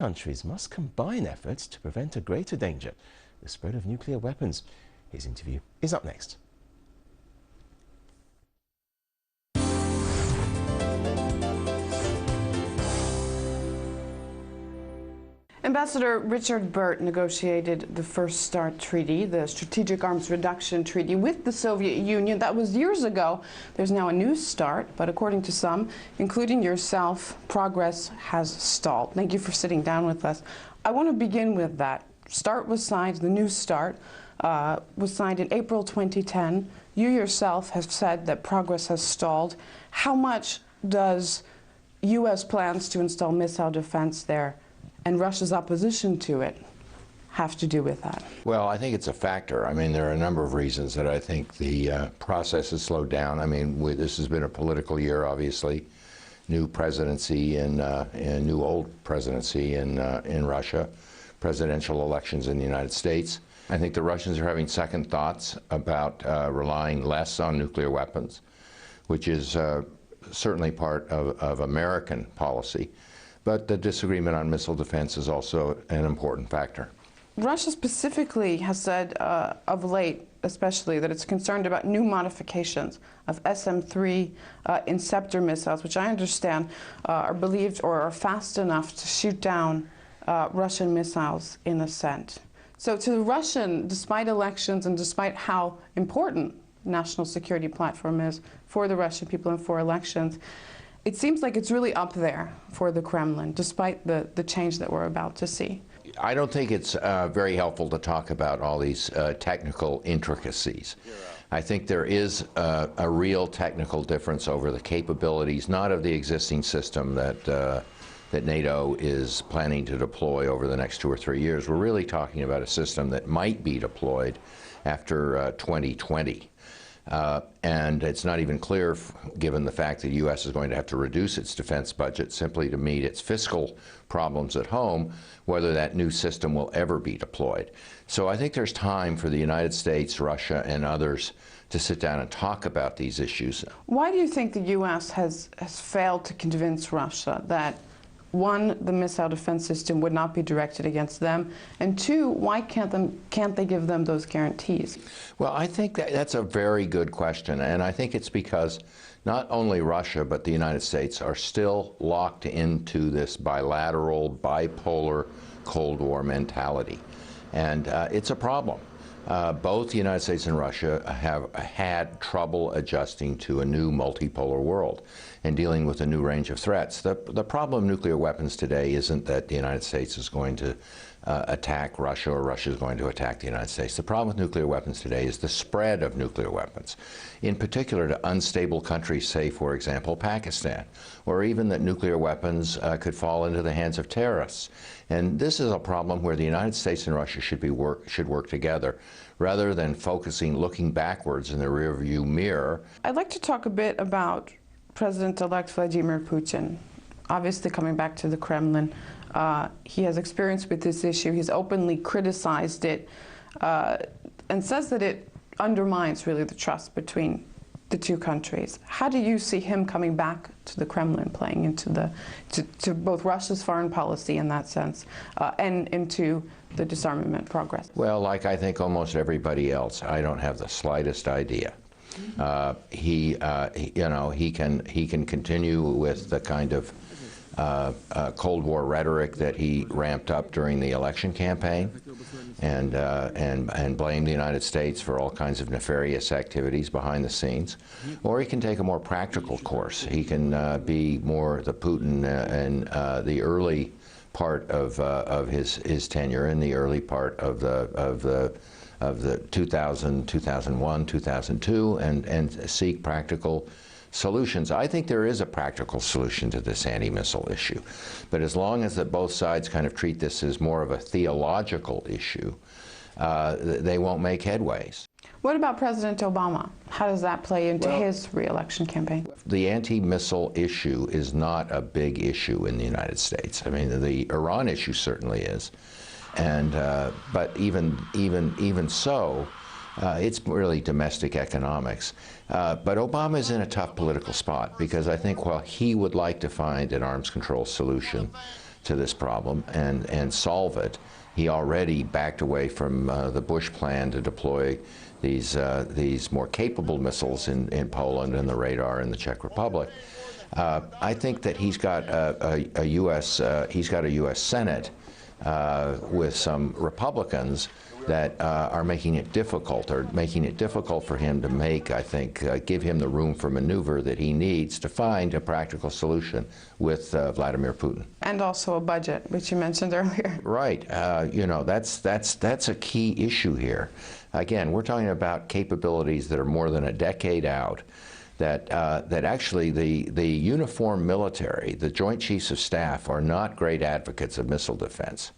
Countries must combine efforts to prevent a greater danger, the spread of nuclear weapons. His interview is up next. Ambassador Richard Burt negotiated the First START Treaty, the Strategic Arms Reduction Treaty, with the Soviet Union. That was years ago. There's now a new start, but according to some, including yourself, progress has stalled. Thank you for sitting down with us. I want to begin with that. START was signed, the new START was signed in April 2010. You yourself have said that progress has stalled. How much does U.S. plans to install missile defense there and Russia's opposition to it have to do with that? Well, I think it's a factor. I mean, there are a number of reasons that I think the process has slowed down. I mean, this has been a political year, obviously. New presidency and new old presidency in Russia, presidential elections in the United States. I think the Russians are having second thoughts about relying less on nuclear weapons, which is certainly part of American policy. But the disagreement on missile defense is also an important factor. Russia specifically has said of late, especially, that it's concerned about new modifications of SM-3 Inceptor missiles, which I understand are believed or are fast enough to shoot down Russian missiles in ascent. So to the Russian, despite elections and despite how important national security platform is for the Russian people and for elections, it seems like it's really up there for the Kremlin, despite the change that we're about to see. I don't think it's very helpful to talk about all these technical intricacies. I think there is a real technical difference over the capabilities, not of the existing system that NATO is planning to deploy over the next 2 or 3 years. We're really talking about a system that might be deployed after 2020. And it's not even clear, given the fact that the U.S. is going to have to reduce its defense budget simply to meet its fiscal problems at home, whether that new system will ever be deployed. So I think there's time for the United States, Russia, and others to sit down and talk about these issues. Why do you think the U.S. has failed to convince Russia that, one, the missile defense system would not be directed against them, and two, why can't they give them those guarantees? Well, I think that's a very good question, and I think it's because not only Russia but the United States are still locked into this bilateral, bipolar Cold War mentality, and it's a problem. Both the United States and Russia have had trouble adjusting to a new multipolar world and dealing with a new range of threats. The problem of nuclear weapons today isn't that the United States is going to attack Russia or Russia is going to attack the United States. The problem with nuclear weapons today is the spread of nuclear weapons, in particular to unstable countries, say, for example, Pakistan, or even that nuclear weapons could fall into the hands of terrorists. And this is a problem where the United States and Russia should work together, rather than looking backwards in the rearview mirror. I'd like to talk a bit about President-elect Vladimir Putin. Obviously, coming back to the Kremlin, he has experience with this issue. He's openly criticized it and says that it undermines really the trust between the two countries. How do you see him coming back to the Kremlin, playing into to both Russia's foreign policy in that sense and into the disarmament progress? Well, like I think almost everybody else, I don't have the slightest idea. He can continue with the kind of Cold War rhetoric that he ramped up during the election campaign, and blame the United States for all kinds of nefarious activities behind the scenes, or he can take a more practical course. He can be more the Putin in the early part of his tenure, in the early part of the 2000, 2001, 2002, and seek practical solutions. I think there is a practical solution to this anti-missile issue, but as long as that both sides kind of treat this as more of a theological issue, they won't make headways. What about President Obama? How does that play into his re-election campaign? The anti-missile issue is not a big issue in the United States. I mean, the Iran issue certainly is, and but even so, it's really domestic economics. But Obama is in a tough political spot because I think while he would like to find an arms control solution to this problem and solve it. He already backed away from the Bush plan to deploy these more capable missiles in Poland and the radar in the Czech Republic. I think that he's got a U.S. Senate with some Republicans that are making it difficult, for him to make, I think, give him the room for maneuver that he needs to find a practical solution with Vladimir Putin. And also a budget, which you mentioned earlier. Right. You know, that's a key issue here. Again, we're talking about capabilities that are more than a decade out, that actually the uniformed military, the Joint Chiefs of Staff, are not great advocates of missile defense.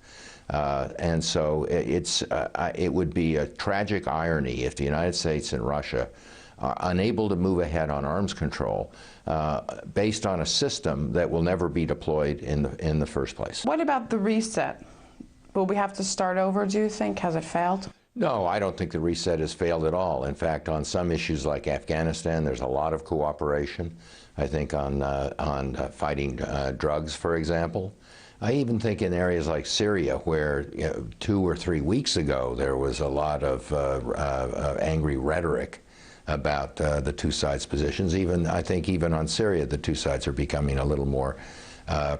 And so it would be a tragic irony if the United States and Russia are unable to move ahead on arms control based on a system that will never be deployed in the first place. What about the reset? Will we have to start over, do you think? Has it failed? No, I don't think the reset has failed at all. In fact, on some issues like Afghanistan, there's a lot of cooperation. I think on fighting drugs, for example. I even think in areas like Syria, where 2 or 3 weeks ago there was a lot of angry rhetoric about the two sides' positions. I think even on Syria, the two sides are becoming a little more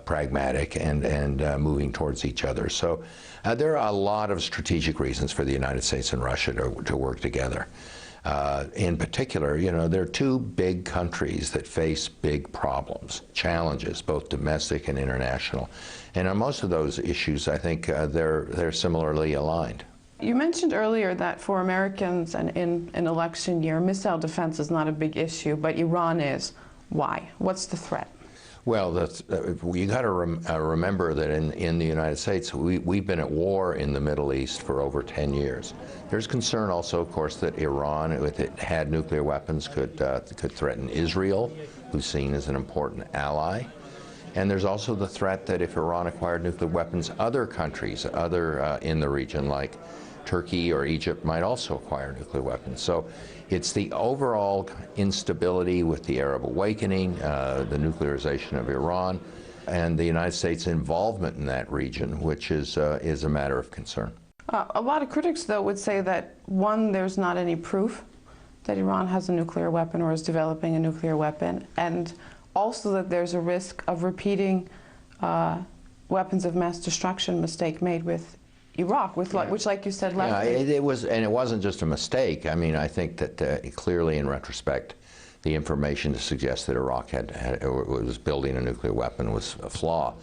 pragmatic and moving towards each other. So there are a lot of strategic reasons for the United States and Russia to work together. In particular, you know, there are two big countries that face big problems, challenges, both domestic and international. And on most of those issues, I think they're similarly aligned. You mentioned earlier that for Americans and in an election year, missile defense is not a big issue, but Iran is. Why? What's the threat? Well, you got to remember that in the United States, we've been at war in the Middle East for over 10 years. There's concern also, of course, that Iran, if it had nuclear weapons, could threaten Israel, who's seen as an important ally. And there's also the threat that if Iran acquired nuclear weapons, other countries, in the region, like Turkey or Egypt, might also acquire nuclear weapons. So it's the overall instability with the Arab awakening, the nuclearization of Iran, and the United States' involvement in that region, which is a matter of concern. A lot of critics, though, would say that, one, there's not any proof that Iran has a nuclear weapon or is developing a nuclear weapon, and also that there's a risk of repeating weapons of mass destruction mistake made with Iraq, which, like you said, left. Yeah, it was, and it wasn't just a mistake. I mean, I think that clearly, in retrospect, the information to suggest that Iraq was building a nuclear weapon was a flaw.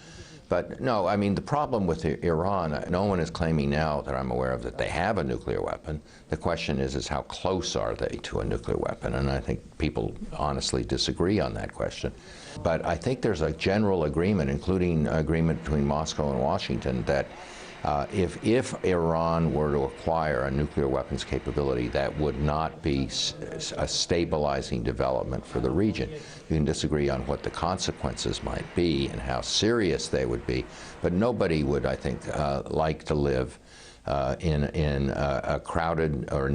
But no, I mean, the problem with Iran, no one is claiming now that I'm aware of that they have a nuclear weapon. The question is how close are they to a nuclear weapon? And I think people honestly disagree on that question. But I think there's a general agreement, including agreement between Moscow and Washington, that if Iran were to acquire a nuclear weapons capability, that would not be a stabilizing development for the region. You can disagree on what the consequences might be and how serious they would be, but nobody would, I think, like to live in a crowded or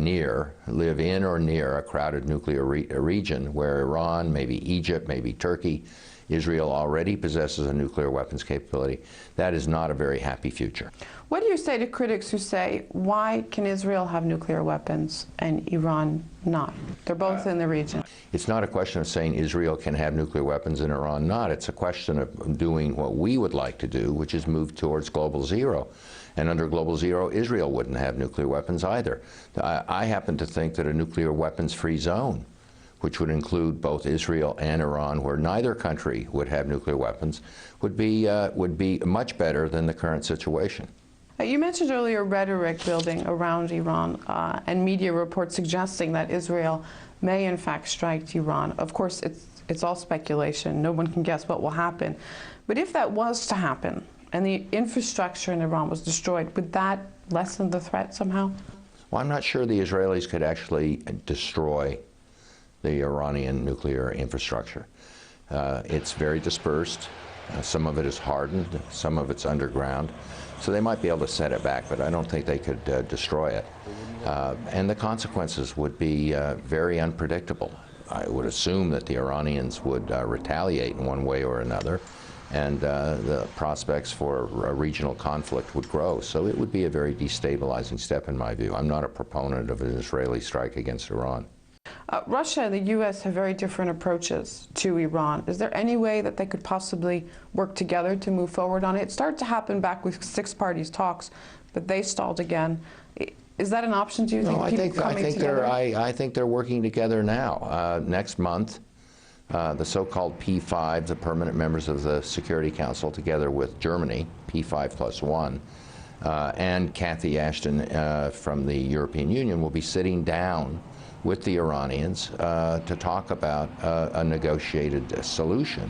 live in or near a crowded nuclear region where Iran, maybe Egypt, maybe Turkey, Israel already possesses a nuclear weapons capability. That is not a very happy future. What do you say to critics who say, why can Israel have nuclear weapons and Iran not? They're both in the region. It's not a question of saying Israel can have nuclear weapons and Iran not. It's a question of doing what we would like to do, which is move towards GlobalZero. And under GlobalZero, Israel wouldn't have nuclear weapons either. I happen to think that a nuclear weapons-free zone, which would include both Israel and Iran, where neither country would have nuclear weapons, would be much better than the current situation. You mentioned earlier rhetoric building around Iran and media reports suggesting that Israel may in fact strike Iran. Of course, it's all speculation. No one can guess what will happen. But if that was to happen and the infrastructure in Iran was destroyed, would that lessen the threat somehow? Well, I'm not sure the Israelis could actually destroy the Iranian nuclear infrastructure. It's very dispersed. Some of it is hardened, some of it's underground. So they might be able to set it back, but I don't think they could destroy it. And the consequences would be very unpredictable. I would assume that the Iranians would retaliate in one way or another, and the prospects for a regional conflict would grow. So it would be a very destabilizing step in my view. I'm not a proponent of an Israeli strike against Iran. Russia and the U.S. have very different approaches to Iran. Is there any way that they could possibly work together to move forward on it? It started to happen back with six parties talks, but they stalled again. Is that an option, do you think? No, I think they're working together now. Next month, the so-called P5, the permanent members of the Security Council, together with Germany, P5+1, and Cathy Ashton from the European Union, will be sitting down with the Iranians to talk about a negotiated solution,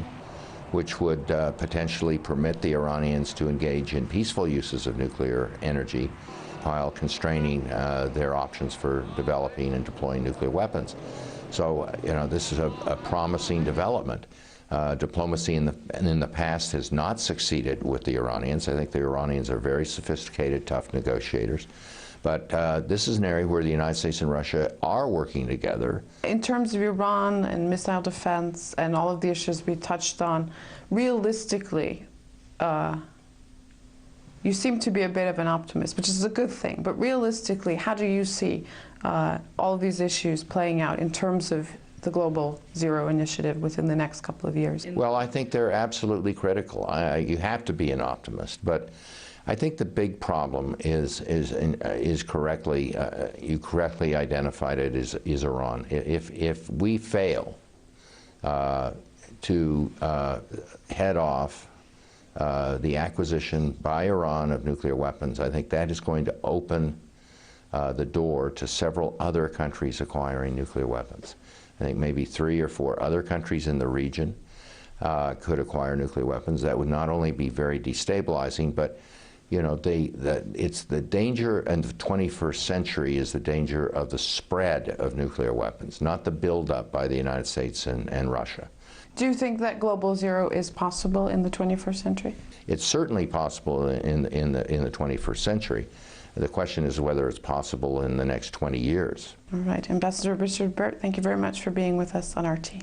which would potentially permit the Iranians to engage in peaceful uses of nuclear energy while constraining their options for developing and deploying nuclear weapons. So, this is a promising development. Diplomacy in the past has not succeeded with the Iranians. I think the Iranians are very sophisticated, tough negotiators. But this is an area where the United States and Russia are working together. In terms of Iran and missile defense and all of the issues we touched on, realistically, you seem to be a bit of an optimist, which is a good thing. But realistically, how do you see all of these issues playing out in terms of the GlobalZero initiative within the next couple of years? Well, I think they're absolutely critical. You have to be an optimist. But I think the big problem is correctly, you correctly identified it, is Iran. If we fail to head off the acquisition by Iran of nuclear weapons, I think that is going to open the door to several other countries acquiring nuclear weapons. I think maybe 3 or 4 other countries in the region could acquire nuclear weapons. That would not only be very destabilizing, but it's the danger in the 21st century is the danger of the spread of nuclear weapons, not the buildup by the United States and Russia. Do you think that GlobalZero is possible in the 21st century? It's certainly possible in the 21st century. The question is whether it's possible in the next 20 years. All right. Ambassador Richard Burt, thank you very much for being with us on RT.